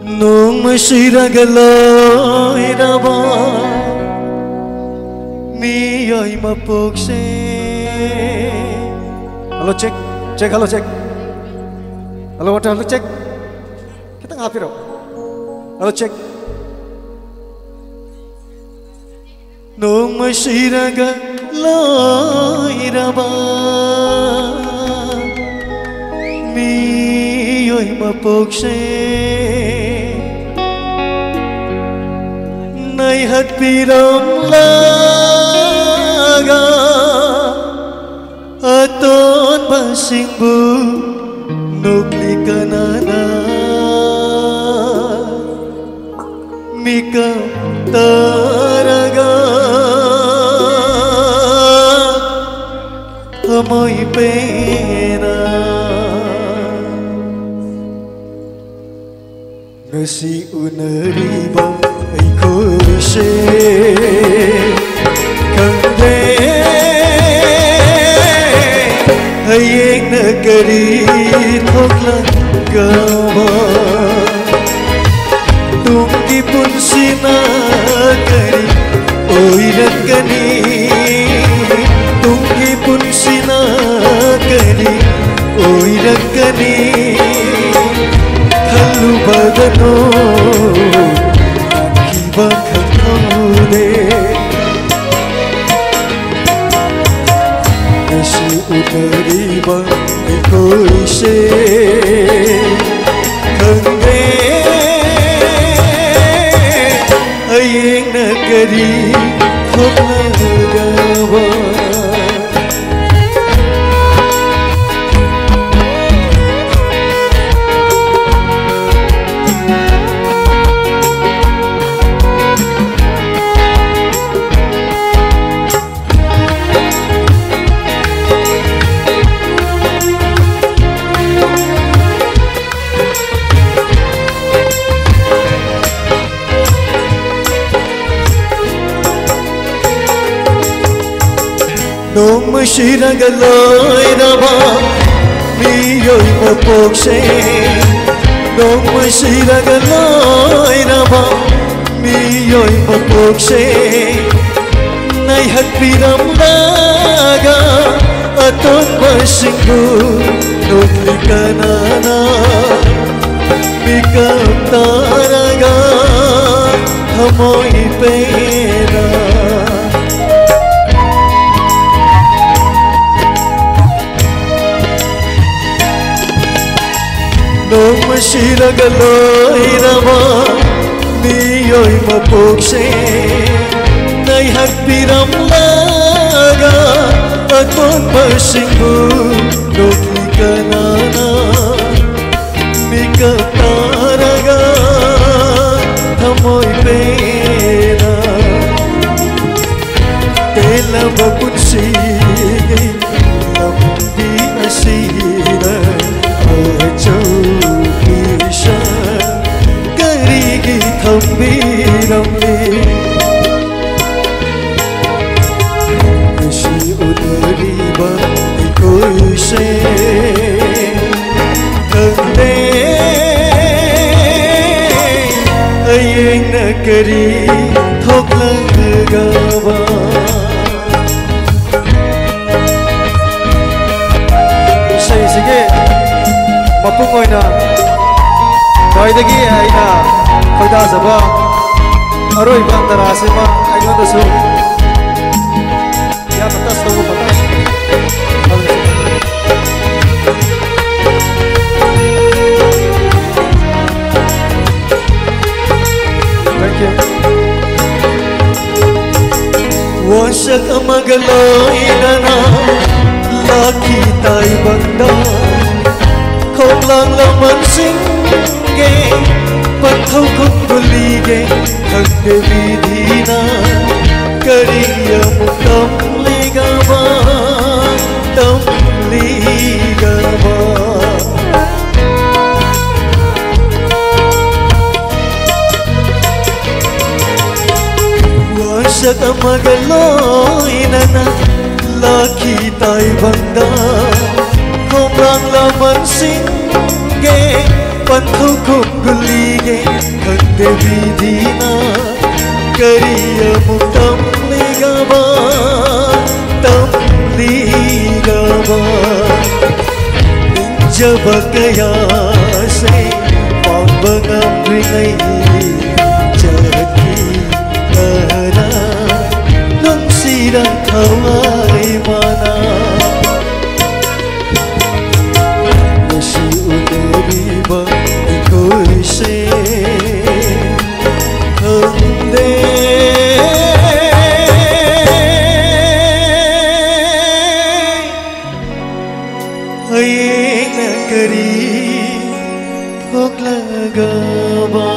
Nung siragaloy na ba miyo'y mapugsi. Halo cek, cek halo cek. Halo wadah halo cek. Kita ngapain dong? Halo cek. Nung siragaloy na ba miyo'y mapugsi. Nay hatpiram laga aton basingbu nukli kanana mika taraga amoy pena ngasi unariba ay kulishe kande hayeng nagari thoklang gawa tungki pun sinagari oy ragani tungki pun sinagari oy ragani halu badano Nasi utariba ikoise kande ayeng nagari thoknagawa Nung siragaloy na ba miyo'y mapugsi. Nung siragaloy na ba miyo'y mapugsi. Nay hatpiram laga aton basingbu nukli kanana mika taraga amoy pena. Nung siragaloy na ba miyo'y mapugsi. Nay hatpiram laga aton basingbu nukli kanana mika taraga amoy pena. Tela mapunsige lambi asina Chokisha karigi thambiramle Nasi utariba ikoise kande ayeng nagari thoklagawa sige mapung oina khwaidagi aina khoidajaba aroiba antarasima aingondasu yamna tas tawbu pata thank you wasak amagaloy nana laki tai banda không lang laman singge pathau khop bulige thagge vidhina kariya mutam ligava tam ligava wasak magaloy nana laki tai banda không lang laman singge Pantukukulige Kante vidina Kariya mutam ligaba Tam ligaba Ninjaba kaya se Pambangam ringai Jaki kara Nung sirang kawai mana Nasi uneriba Ikoi se Hande Ayeng na kari Phok lagaba